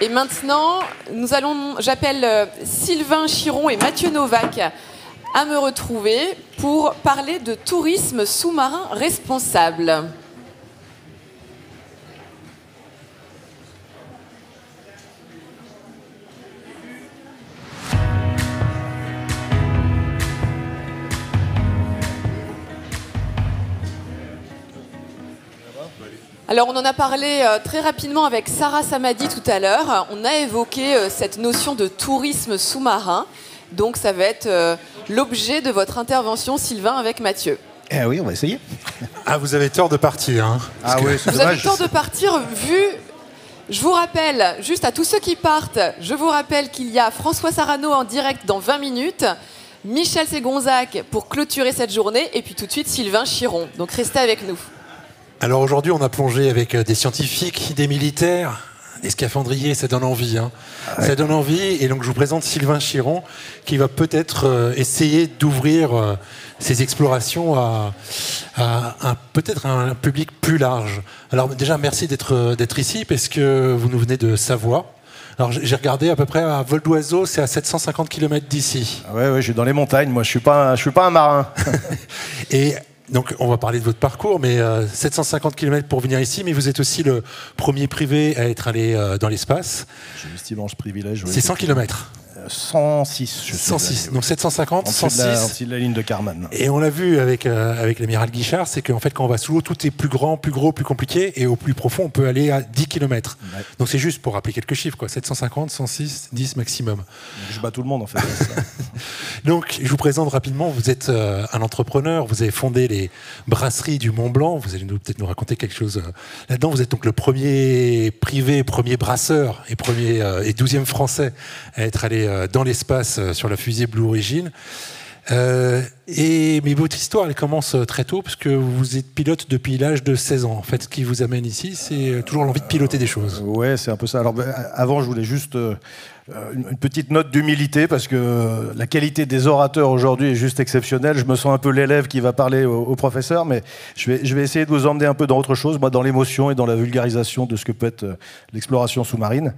Et maintenant, j'appelle Sylvain Chiron et Mathieu Novak à me retrouver pour parler de tourisme sous-marin responsable. Alors on en a parlé très rapidement avec Sarah Samadi tout à l'heure. On a évoqué cette notion de tourisme sous-marin. Donc ça va être l'objet de votre intervention, Sylvain, avec Mathieu. Eh oui, on va essayer. Ah, vous avez tort de partir. Hein, ah oui, c'est vous dommage. avez tort de partir Je vous rappelle, juste à tous ceux qui partent, je vous rappelle qu'il y a François Sarano en direct dans 20 minutes, Michel Ségonzac pour clôturer cette journée, et puis tout de suite Sylvain Chiron. Donc restez avec nous. Alors aujourd'hui, on a plongé avec des scientifiques, des militaires, des scaphandriers, ça donne envie. Hein. Ouais. Ça donne envie, et donc je vous présente Sylvain Chiron, qui va peut-être essayer d'ouvrir ses explorations à peut-être un public plus large. Alors déjà, merci d'être ici, parce que vous nous venez de Savoie. Alors j'ai regardé à peu près à vol d'oiseau, c'est à 750 km d'ici. Ouais, je suis dans les montagnes, moi je suis pas un marin. Et donc on va parler de votre parcours, mais 750 km pour venir ici, mais vous êtes aussi le premier privé à être allé dans l'espace. J'ai eu cet immense privilège. C'est 100 km 106. 106, donc 750, 106. En dessous de la ligne de Kármán. Et on l'a vu avec l'amiral Guichard, c'est qu'en fait quand on va sous l'eau, tout est plus grand, plus gros, plus compliqué, et au plus profond, on peut aller à 10 km. Ouais. Donc c'est juste pour rappeler quelques chiffres, quoi. 750, 106, 10 maximum. Donc je bats tout le monde en fait. Donc je vous présente rapidement, vous êtes un entrepreneur, vous avez fondé les brasseries du Mont Blanc, vous allez peut-être nous raconter quelque chose là-dedans. Vous êtes donc le premier privé, premier brasseur et 12e français à être allé dans l'espace sur la fusée Blue Origin. Mais votre histoire, elle commence très tôt, parce que vous êtes pilote depuis l'âge de 16 ans. En fait, ce qui vous amène ici, c'est toujours l'envie de piloter des choses. Ouais, c'est un peu ça. Alors, avant, je voulais juste une petite note d'humilité, parce que la qualité des orateurs aujourd'hui est juste exceptionnelle. Je me sens un peu l'élève qui va parler au professeur, mais je vais essayer de vous emmener un peu dans autre chose, moi, dans l'émotion et dans la vulgarisation de ce que peut être l'exploration sous-marine.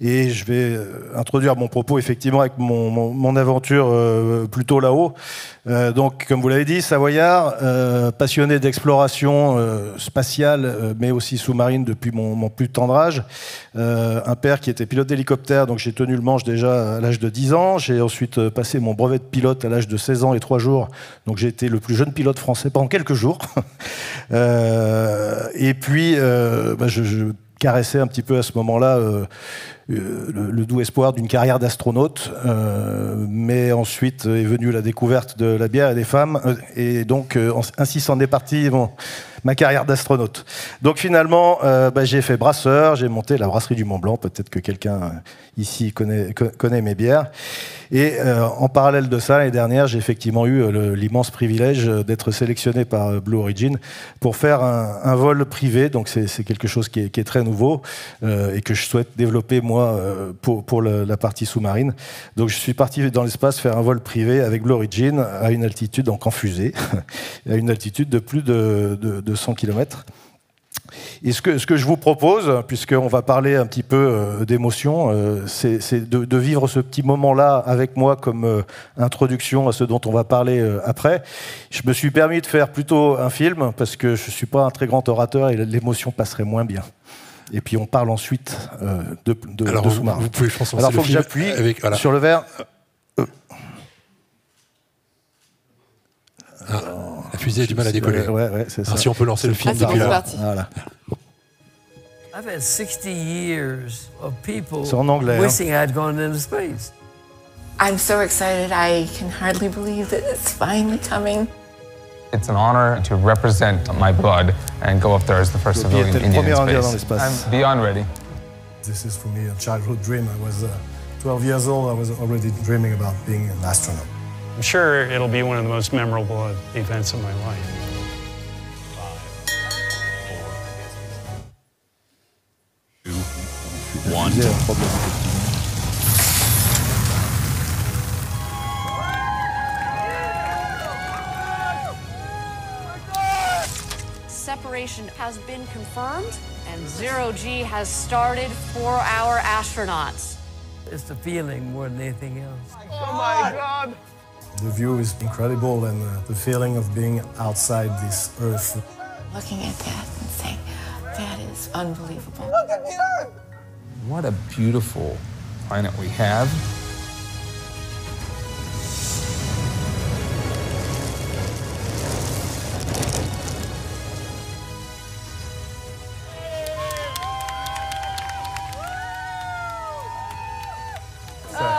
Et je vais introduire mon propos, effectivement, avec mon aventure plutôt là-haut. Donc, comme vous l'avez dit, savoyard, passionné d'exploration spatiale, mais aussi sous-marine depuis mon plus tendre âge. Un père qui était pilote d'hélicoptère, donc j'ai tenu le manche déjà à l'âge de 10 ans. J'ai ensuite passé mon brevet de pilote à l'âge de 16 ans et 3 jours. Donc j'ai été le plus jeune pilote français pendant quelques jours. Et puis, je caressais un petit peu à ce moment-là le doux espoir d'une carrière d'astronaute, mais ensuite est venue la découverte de la bière et des femmes, et donc ainsi s'en est parti ma carrière d'astronaute. Donc finalement, j'ai fait brasseur, j'ai monté la brasserie du Mont Blanc, peut-être que quelqu'un ici connaît mes bières, et en parallèle de ça, l'année dernière, j'ai effectivement eu l'immense privilège d'être sélectionné par Blue Origin pour faire un vol privé, donc c'est quelque chose qui est très nouveau et que je souhaite développer moi pour la partie sous-marine. Donc je suis parti dans l'espace faire un vol privé avec Blue Origin à une altitude, donc en fusée, à une altitude de plus de 100 km. Et ce que je vous propose, puisqu'on va parler un petit peu d'émotion, c'est de vivre ce petit moment-là avec moi comme introduction à ce dont on va parler après. Je me suis permis de faire plutôt un film, parce que je ne suis pas un très grand orateur et l'émotion passerait moins bien. Et puis on parle ensuite de sous-marin. Vous pouvez, je pense, alors il faut que j'appuie sur le verre. La fusée a du mal à décoller. Ouais, c'est ça. Alors, si on peut lancer le film depuis là. Voilà. I've had 60 years of people C'est en anglais, wishing I'd gone into space. I'm so excited, I can hardly believe that it's finally coming. It's an honor to represent my blood and go up there as the first civilian Indian in space. I'm beyond ready. This is for me a childhood dream. I was 12 years old. I was already dreaming about being an astronaut. I'm sure it'll be one of the most memorable events of my life. 5, 4, 3, 2, 1. Separation has been confirmed, And Zero G has started for our astronauts. It's the feeling more than anything else. Oh my God! The view is incredible, and the feeling of being outside this Earth. Looking at that and saying, that is unbelievable. Look at the Earth! What a beautiful planet we have.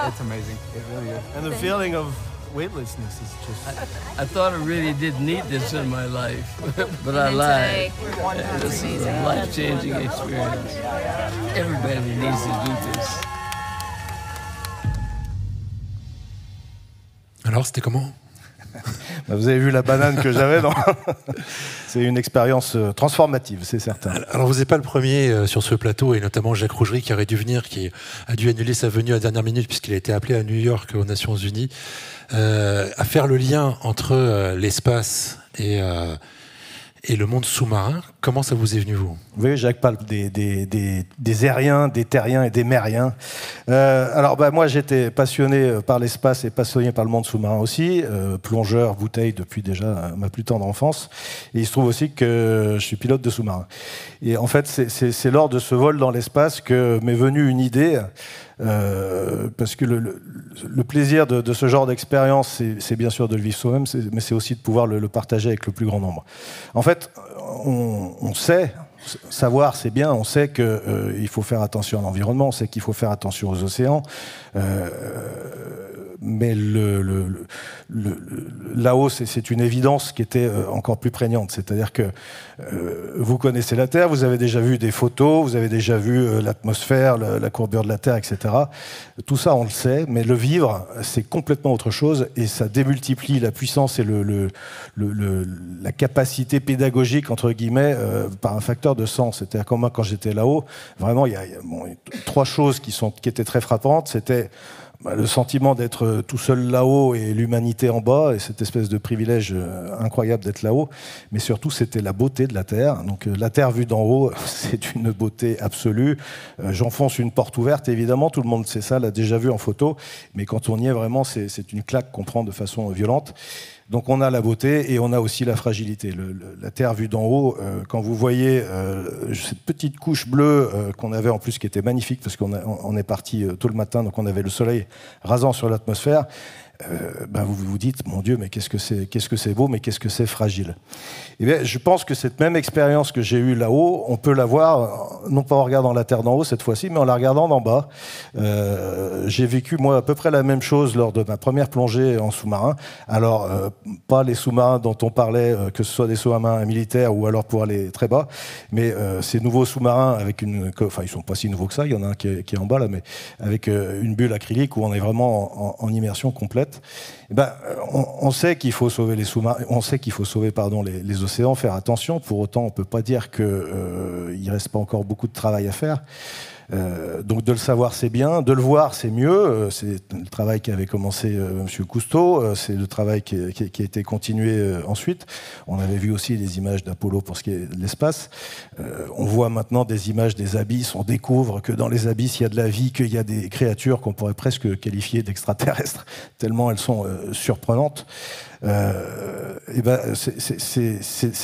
It's amazing. It really is. And the feeling of weightlessness is just... I thought I really didn't need this in my life, but I lied. This is a life-changing experience. Everybody needs to do this. Alors, c'était comment? Vous avez vu la banane que j'avais, non? C'est une expérience transformative, c'est certain. Alors, vous n'êtes pas le premier sur ce plateau, et notamment Jacques Rougerie qui aurait dû venir, qui a dû annuler sa venue à la dernière minute puisqu'il a été appelé à New York aux Nations Unies, à faire le lien entre l'espace et le monde sous-marin. Comment ça vous est venu, vous? Vous voyez, Jacques parle des aériens, des terriens et des mériens. Alors, moi, j'étais passionné par l'espace et passionné par le monde sous-marin aussi. Plongeur, bouteille depuis déjà ma plus tendre enfance. Et il se trouve aussi que je suis pilote de sous-marin. Et en fait, c'est lors de ce vol dans l'espace que m'est venue une idée. Parce que le plaisir de ce genre d'expérience, c'est bien sûr de le vivre soi-même, mais c'est aussi de pouvoir le partager avec le plus grand nombre. En fait, on sait, savoir c'est bien, on sait qu'il faut faire attention à l'environnement, on sait qu'il faut faire attention aux océans, mais là-haut, c'est une évidence qui était encore plus prégnante. C'est-à-dire que vous connaissez la Terre, vous avez déjà vu des photos, vous avez déjà vu l'atmosphère, la courbure de la Terre, etc. Tout ça, on le sait, mais le vivre, c'est complètement autre chose, et ça démultiplie la puissance et la capacité pédagogique, entre guillemets, par un facteur de 100. C'est-à-dire que moi, quand j'étais là-haut, vraiment, il y a trois choses qui étaient très frappantes. C'était le sentiment d'être tout seul là-haut et l'humanité en bas, et cette espèce de privilège incroyable d'être là-haut. Mais surtout, c'était la beauté de la Terre. Donc la Terre vue d'en haut, c'est une beauté absolue. J'enfonce une porte ouverte, évidemment, tout le monde sait ça, l'a déjà vu en photo. Mais quand on y est vraiment, c'est une claque qu'on prend de façon violente. Donc on a la beauté et on a aussi la fragilité. La Terre vue d'en haut, quand vous voyez cette petite couche bleue qu'on avait en plus, qui était magnifique parce qu'on est parti tôt le matin, donc on avait le soleil rasant sur l'atmosphère, vous vous dites, mon Dieu, mais qu'est-ce que c'est beau, mais qu'est-ce que c'est fragile. Et bien, je pense que cette même expérience que j'ai eue là-haut, on peut l'avoir, non pas en regardant la Terre d'en haut cette fois-ci, mais en la regardant d'en bas. J'ai vécu, moi, à peu près la même chose lors de ma première plongée en sous-marin. Alors, pas les sous-marins dont on parlait, que ce soit des sous-marins militaires ou alors pour aller très bas, mais ces nouveaux sous-marins avec enfin, ils sont pas si nouveaux que ça, il y en a un qui est en bas là, mais avec une bulle acrylique où on est vraiment en immersion complète. On sait qu'il faut sauver les sous-marins, on sait qu'il faut sauver les océans, faire attention. Pour autant, on ne peut pas dire qu'il ne reste pas encore beaucoup de travail à faire. Donc de le savoir, c'est bien. De le voir, c'est mieux. C'est le travail qui avait commencé M. Cousteau. C'est le travail qui a été continué ensuite. On avait vu aussi des images d'Apollo pour ce qui est de l'espace. On voit maintenant des images des abysses. On découvre que dans les abysses, il y a de la vie, qu'il y a des créatures qu'on pourrait presque qualifier d'extraterrestres, tellement elles sont surprenantes. C'est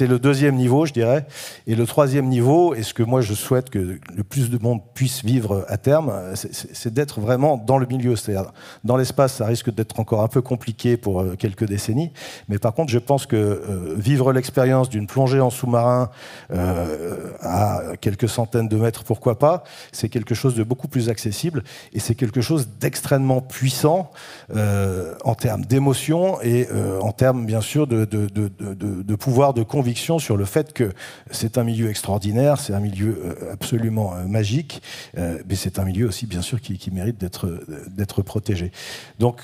le deuxième niveau, je dirais. Et le troisième niveau, et ce que moi je souhaite que le plus de monde puisse vivre à terme, c'est d'être vraiment dans le milieu. C'est-à-dire, dans l'espace, ça risque d'être encore un peu compliqué pour quelques décennies. Mais par contre, je pense que vivre l'expérience d'une plongée en sous-marin à quelques centaines de mètres, pourquoi pas, c'est quelque chose de beaucoup plus accessible. Et c'est quelque chose d'extrêmement puissant en termes d'émotion et en termes, bien sûr, de pouvoir de conviction sur le fait que c'est un milieu extraordinaire, c'est un milieu absolument magique, mais c'est un milieu aussi, bien sûr, qui mérite d'être protégé. Donc,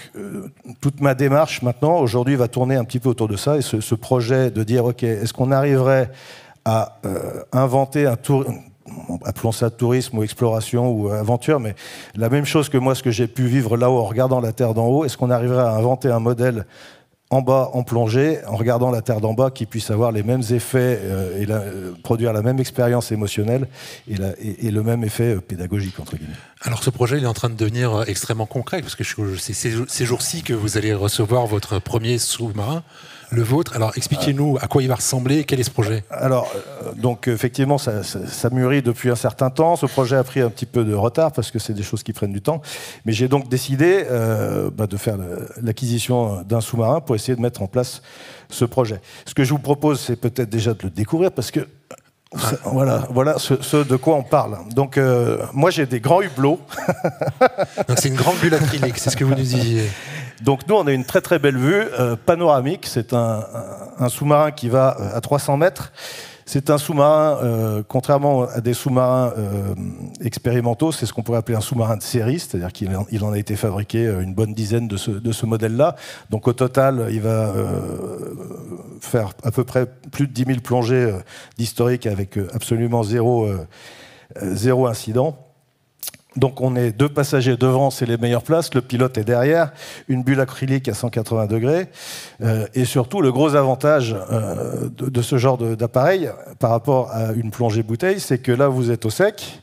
toute ma démarche, maintenant, aujourd'hui, va tourner un petit peu autour de ça, et ce projet de dire, OK, est-ce qu'on arriverait à inventer un tour... appelons ça tourisme ou exploration ou aventure, mais la même chose que moi, ce que j'ai pu vivre là-haut en regardant la Terre d'en haut, est-ce qu'on arriverait à inventer un modèle en bas en plongée, en regardant la terre d'en bas, qui puisse avoir les mêmes effets et produire la même expérience émotionnelle et le même effet pédagogique, entre guillemets. Alors ce projet il est en train de devenir extrêmement concret, parce que c'est ces jours-ci que vous allez recevoir votre premier sous-marin, le vôtre. Alors expliquez-nous à quoi il va ressembler, quel est ce projet? Alors, donc effectivement, ça mûrit depuis un certain temps. Ce projet a pris un petit peu de retard, parce que c'est des choses qui prennent du temps. Mais j'ai donc décidé de faire l'acquisition d'un sous-marin pour essayer de mettre en place ce projet. Ce que je vous propose, c'est peut-être déjà de le découvrir, parce que voilà ce de quoi on parle. Donc moi j'ai des grands hublots. Donc c'est une grande bulle acrylique, c'est ce que vous nous disiez. Donc nous on a une très très belle vue panoramique. C'est un sous-marin qui va à 300 mètres. C'est un sous-marin, contrairement à des sous-marins expérimentaux, c'est ce qu'on pourrait appeler un sous-marin de série, c'est-à-dire qu'il en a été fabriqué une bonne dizaine de ce modèle-là. Donc au total, il va faire à peu près plus de 10 000 plongées d'historique avec absolument zéro incident. Donc on est 2 passagers devant, c'est les meilleures places, le pilote est derrière, une bulle acrylique à 180 degrés, et surtout le gros avantage de ce genre d'appareil par rapport à une plongée bouteille, c'est que là vous êtes au sec,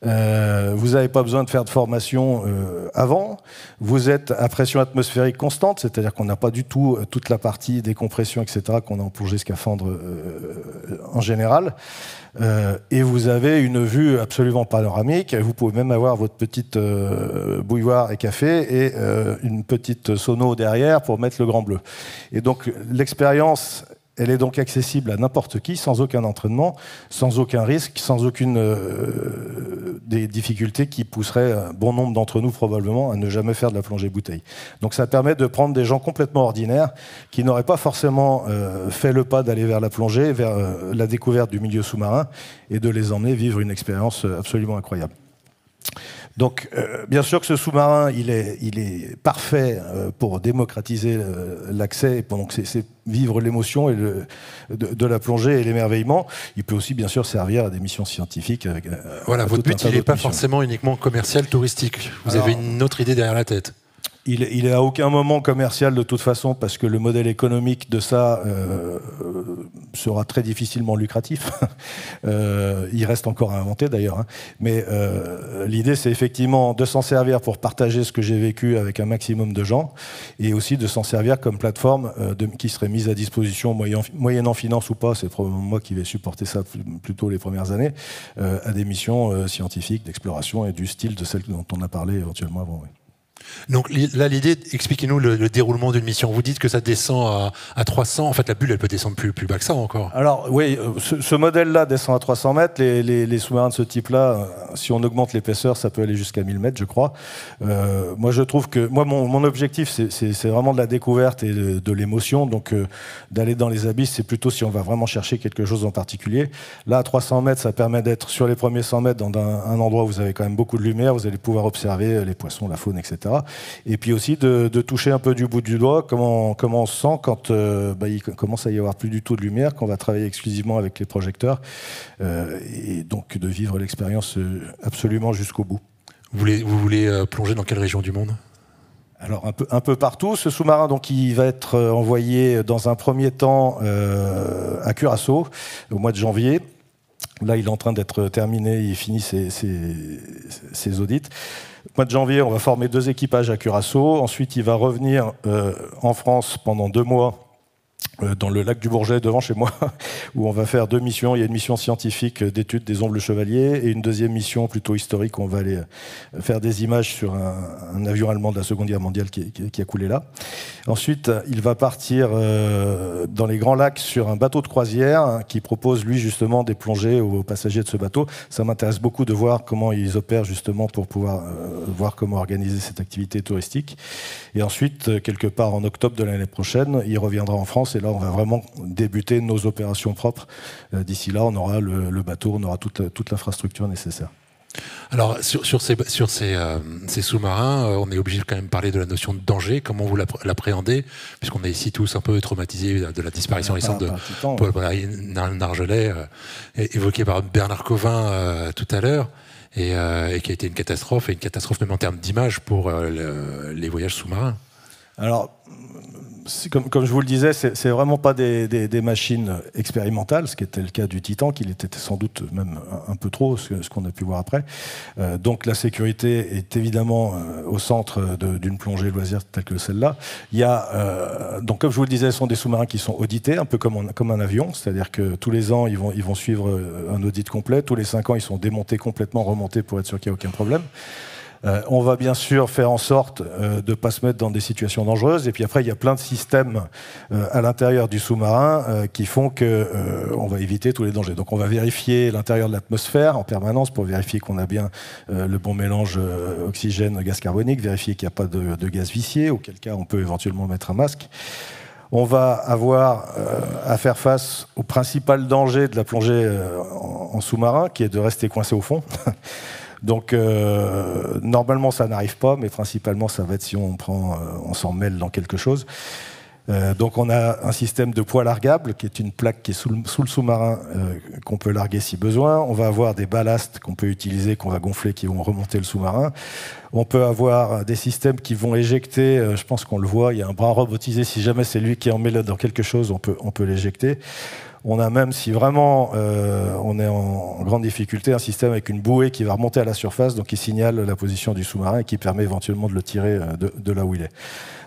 vous n'avez pas besoin de faire de formation avant, vous êtes à pression atmosphérique constante, c'est-à-dire qu'on n'a pas du tout toute la partie décompression, etc., qu'on a en plongée scaphandre en général. Et vous avez une vue absolument panoramique. Vous pouvez même avoir votre petite bouilloire et café et une petite sono derrière pour mettre le grand bleu. Et donc l'expérience, elle est donc accessible à n'importe qui, sans aucun entraînement, sans aucun risque, sans aucune des difficultés qui pousseraient un bon nombre d'entre nous probablement à ne jamais faire de la plongée bouteille. Donc ça permet de prendre des gens complètement ordinaires qui n'auraient pas forcément fait le pas d'aller vers la plongée, vers la découverte du milieu sous-marin et de les emmener vivre une expérience absolument incroyable. Donc, bien sûr que ce sous-marin, il est parfait pour démocratiser l'accès, donc c'est vivre l'émotion de la plongée et l'émerveillement. Il peut aussi, bien sûr, servir à des missions scientifiques. Voilà, votre but, il n'est pas forcément uniquement commercial, touristique. Vous avez une autre idée derrière la tête. Il est à aucun moment commercial de toute façon, parce que le modèle économique de ça sera très difficilement lucratif. Il reste encore à inventer d'ailleurs. Mais l'idée, c'est effectivement de s'en servir pour partager ce que j'ai vécu avec un maximum de gens, et aussi de s'en servir comme plateforme qui serait mise à disposition, moyennant finance ou pas, c'est probablement moi qui vais supporter ça plutôt les premières années, à des missions scientifiques, d'exploration et du style de celle dont on a parlé éventuellement avant. Oui. Donc là, l'idée, expliquez-nous le déroulement d'une mission. Vous dites que ça descend à 300. En fait, la bulle, elle peut descendre plus bas que ça encore. Alors oui, ce modèle-là descend à 300 mètres. Les sous-marins de ce type-là, si on augmente l'épaisseur, ça peut aller jusqu'à 1000 mètres, je crois. Moi, je trouve que mon objectif, c'est vraiment de la découverte et de l'émotion. Donc, d'aller dans les abysses, c'est plutôt si on va vraiment chercher quelque chose en particulier. Là, à 300 mètres, ça permet d'être sur les premiers 100 mètres dans un endroit où vous avez quand même beaucoup de lumière. Vous allez pouvoir observer les poissons, la faune, etc. Et puis aussi de toucher un peu du bout du doigt comment on se sent quand il commence à y avoir plus du tout de lumière, qu'on va travailler exclusivement avec les projecteurs, et donc de vivre l'expérience absolument jusqu'au bout. Vous voulez plonger dans quelle région du monde ? Alors un peu partout. Ce sous-marin, donc, il va être envoyé dans un premier temps à Curaçao au mois de janvier. Là, il est en train d'être terminé, il finit ses audits. Au mois de janvier, on va former 2 équipages à Curaçao. Ensuite, il va revenir en France pendant 2 mois dans le lac du Bourget, devant chez moi, où on va faire 2 missions. Il y a une mission scientifique d'étude des ombres chevaliers et une deuxième mission plutôt historique où on va aller faire des images sur un avion allemand de la Seconde Guerre mondiale qui a coulé là. Ensuite, il va partir dans les Grands Lacs sur un bateau de croisière qui propose, lui, justement, des plongées aux passagers de ce bateau. Ça m'intéresse beaucoup de voir comment ils opèrent, justement, pour pouvoir voir comment organiser cette activité touristique. Et ensuite, quelque part en octobre de l'année prochaine, il reviendra en France et là, on va vraiment débuter nos opérations propres. D'ici là, on aura le bateau, on aura toute l'infrastructure nécessaire. Alors, sur ces sous-marins, on est obligé de quand même parler de la notion de danger. Comment vous l'appréhendez, puisqu'on est ici tous un peu traumatisés de la disparition récente de Paul Nargelet, évoqué par Bernard Covin tout à l'heure, et qui a été une catastrophe même en termes d'image pour les voyages sous-marins. Alors, comme je vous le disais, c'est vraiment pas des machines expérimentales, ce qui était le cas du Titan, qu'il était sans doute même un peu trop, ce qu'on a pu voir après. Donc la sécurité est évidemment au centre d'une plongée loisir telle que celle-là. Il y a, donc comme je vous le disais, ce sont des sous-marins qui sont audités, un peu comme un avion, c'est-à-dire que tous les ans, ils vont suivre un audit complet. Tous les 5 ans, ils sont démontés complètement, remontés pour être sûr qu'il n'y a aucun problème. On va bien sûr faire en sorte de ne pas se mettre dans des situations dangereuses. Et puis après, il y a plein de systèmes à l'intérieur du sous-marin qui font qu'on va éviter tous les dangers. Donc on va vérifier l'intérieur de l'atmosphère en permanence pour vérifier qu'on a bien le bon mélange oxygène-gaz carbonique, vérifier qu'il n'y a pas de gaz vicié, auquel cas on peut éventuellement mettre un masque. On va avoir à faire face au principal danger de la plongée en sous-marin, qui est de rester coincé au fond. Donc, normalement, ça n'arrive pas, mais principalement, ça va être si on s'en mêle dans quelque chose. Donc, on a un système de poids largable, qui est une plaque qui est sous le sous-marin, qu'on peut larguer si besoin. On va avoir des ballasts qu'on peut utiliser, qu'on va gonfler, qui vont remonter le sous-marin. On peut avoir des systèmes qui vont éjecter, je pense qu'on le voit, il y a un bras robotisé, si jamais c'est lui qui en met là dans quelque chose, on peut l'éjecter. On a même, si vraiment on est en grande difficulté, un système avec une bouée qui va remonter à la surface, donc qui signale la position du sous-marin et qui permet éventuellement de le tirer de là où il est.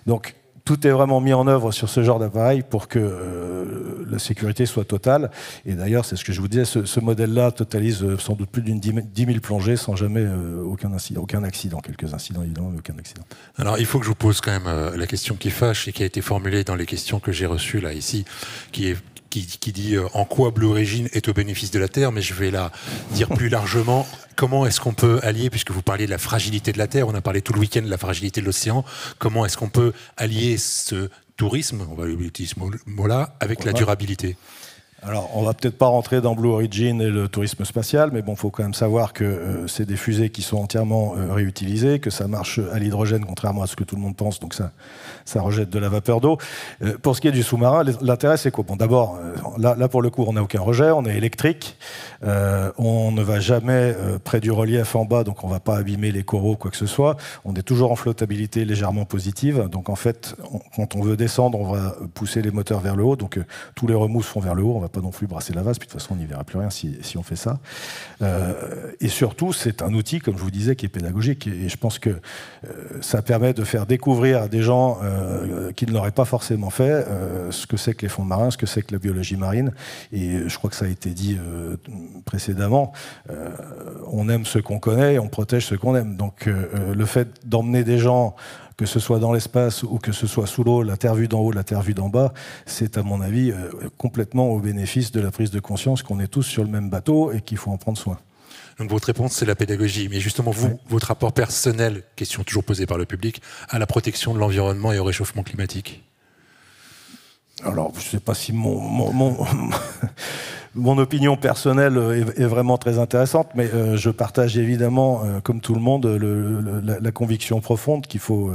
Donc tout est vraiment mis en œuvre sur ce genre d'appareil pour que la sécurité soit totale. Et d'ailleurs, c'est ce que je vous disais, ce modèle-là totalise sans doute plus d'une 10 000 plongées sans jamais aucun accident. Quelques incidents évidemment, mais aucun accident. Alors il faut que je vous pose quand même la question qui fâche et qui a été formulée dans les questions que j'ai reçues là ici, qui dit en quoi Blue Origin est au bénéfice de la Terre, mais je vais la dire plus largement. Comment est-ce qu'on peut allier, puisque vous parliez de la fragilité de la Terre, on a parlé tout le week-end de la fragilité de l'océan, comment est-ce qu'on peut allier ce tourisme, on va utiliser ce mot-là, avec la durabilité ? Alors, on va peut-être pas rentrer dans Blue Origin et le tourisme spatial, mais bon, il faut quand même savoir que c'est des fusées qui sont entièrement réutilisées, que ça marche à l'hydrogène, contrairement à ce que tout le monde pense, donc ça rejette de la vapeur d'eau. Pour ce qui est du sous-marin, l'intérêt, c'est quoi ? Bon, d'abord, là, pour le coup, on n'a aucun rejet, on est électrique, on ne va jamais près du relief en bas, donc on ne va pas abîmer les coraux, quoi que ce soit. On est toujours en flottabilité légèrement positive, donc en fait, quand on veut descendre, on va pousser les moteurs vers le haut, donc tous les remous se font vers le haut, on va pas non plus brasser la vase, puis de toute façon on n'y verra plus rien si on fait ça. Et surtout, c'est un outil, comme je vous disais, qui est pédagogique, et je pense que ça permet de faire découvrir à des gens qui ne l'auraient pas forcément fait ce que c'est que les fonds marins, ce que c'est que la biologie marine, et je crois que ça a été dit précédemment, on aime ce qu'on connaît et on protège ce qu'on aime. Donc le fait d'emmener des gens, que ce soit dans l'espace ou que ce soit sous l'eau, la terre vue d'en haut, la terre vue d'en bas, c'est à mon avis complètement au bénéfice de la prise de conscience qu'on est tous sur le même bateau et qu'il faut en prendre soin. Donc votre réponse, c'est la pédagogie. Mais justement, vous, votre rapport personnel, question toujours posée par le public, à la protection de l'environnement et au réchauffement climatique ? Alors, je ne sais pas si mon opinion personnelle est vraiment très intéressante, mais je partage évidemment, comme tout le monde, la conviction profonde qu'il faut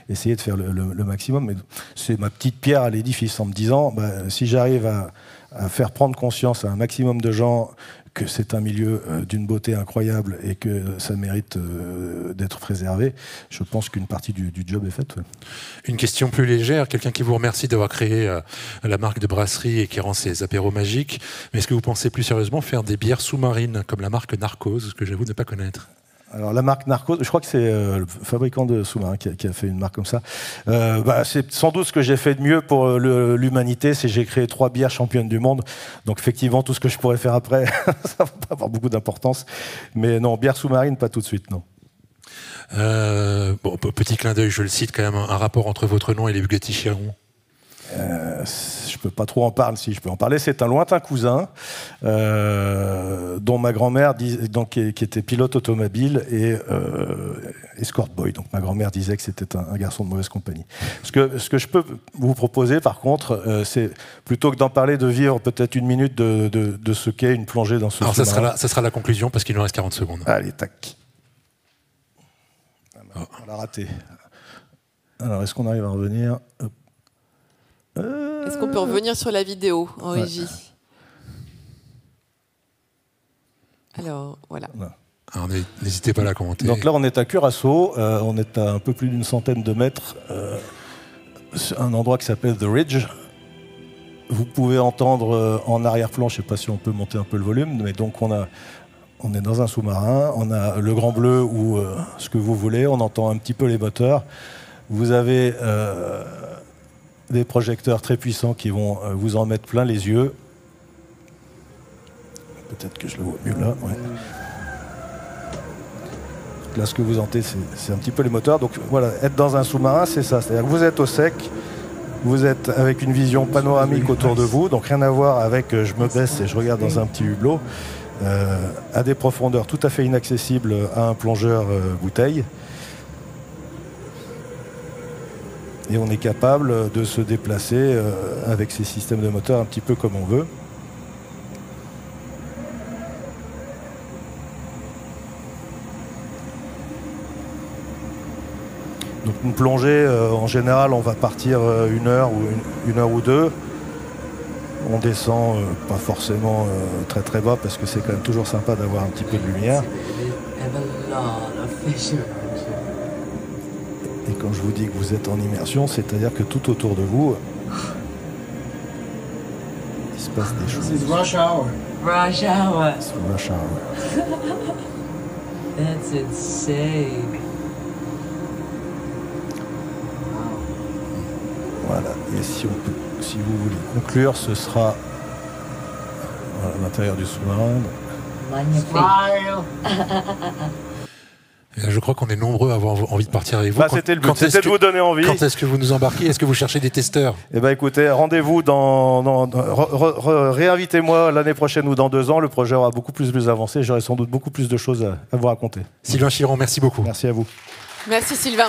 essayer de faire le maximum. Mais c'est ma petite pierre à l'édifice en me disant, si j'arrive à faire prendre conscience à un maximum de gens que c'est un milieu d'une beauté incroyable et que ça mérite d'être préservé, je pense qu'une partie du job est faite. Ouais. Une question plus légère, quelqu'un qui vous remercie d'avoir créé la marque de brasserie et qui rend ses apéros magiques, mais est-ce que vous pensez plus sérieusement faire des bières sous-marines comme la marque Narcos, que j'avoue ne pas connaître ? Alors la marque Narcos, je crois que c'est le fabricant de sous-marins qui a fait une marque comme ça. C'est sans doute ce que j'ai fait de mieux pour l'humanité, c'est que j'ai créé 3 bières championnes du monde. Donc effectivement, tout ce que je pourrais faire après, ça va pas avoir beaucoup d'importance. Mais non, bière sous-marine, pas tout de suite, non. Petit clin d'œil, je le cite quand même, un rapport entre votre nom et les Bugatti Chiron. Je peux pas trop en parler, si je peux en parler. C'est un lointain cousin dont ma grand-mère, qui était pilote automobile et escort boy. Donc ma grand-mère disait que c'était un garçon de mauvaise compagnie. Ce que je peux vous proposer, par contre, c'est plutôt que d'en parler, de vivre peut-être une minute de ce qu'est une plongée dans ce sous-marin. Alors ça sera la conclusion parce qu'il nous reste 40 secondes. Allez, tac. On l'a raté. Alors, est-ce qu'on arrive à revenir ? Est-ce qu'on peut revenir sur la vidéo en régie ? Alors, voilà. Alors, n'hésitez pas à la commenter. Donc là, on est à Curaçao, on est à un peu plus d'une centaine de mètres un endroit qui s'appelle The Ridge. Vous pouvez entendre en arrière-plan, je ne sais pas si on peut monter un peu le volume, mais donc on est dans un sous-marin, on a le Grand Bleu ou ce que vous voulez, on entend un petit peu les moteurs. Vous avez des projecteurs très puissants qui vont vous en mettre plein les yeux. Peut-être que je le vois mieux là. Ouais. Là, ce que vous entendez, c'est un petit peu les moteurs. Donc voilà, être dans un sous-marin, c'est ça. C'est-à-dire que vous êtes au sec, vous êtes avec une vision panoramique autour de vous, donc rien à voir avec je me baisse et je regarde dans un petit hublot, à des profondeurs tout à fait inaccessibles à un plongeur bouteille. Et on est capable de se déplacer avec ces systèmes de moteur un petit peu comme on veut. Donc une plongée, en général, on va partir 1 heure ou 1 heure ou 2. On descend pas forcément très très bas parce que c'est quand même toujours sympa d'avoir un petit peu de lumière. Et quand je vous dis que vous êtes en immersion, c'est-à-dire que tout autour de vous, il se passe des choses. This is rush hour. Rush hour. C'est rush hour. That's insane. Voilà, et si vous voulez conclure, ce sera à l'intérieur du sous-marin. Magnifique. Je crois qu'on est nombreux à avoir envie de partir avec vous. C'était le but, c'était de vous donner envie. Quand est-ce que vous nous embarquez? Est-ce que vous cherchez des testeurs? Eh bien écoutez, rendez-vous réinvitez-moi l'année prochaine ou dans 2 ans. Le projet aura beaucoup plus avancé. J'aurai sans doute beaucoup plus de choses à vous raconter. Sylvain Chiron, merci beaucoup. Merci à vous. Merci Sylvain.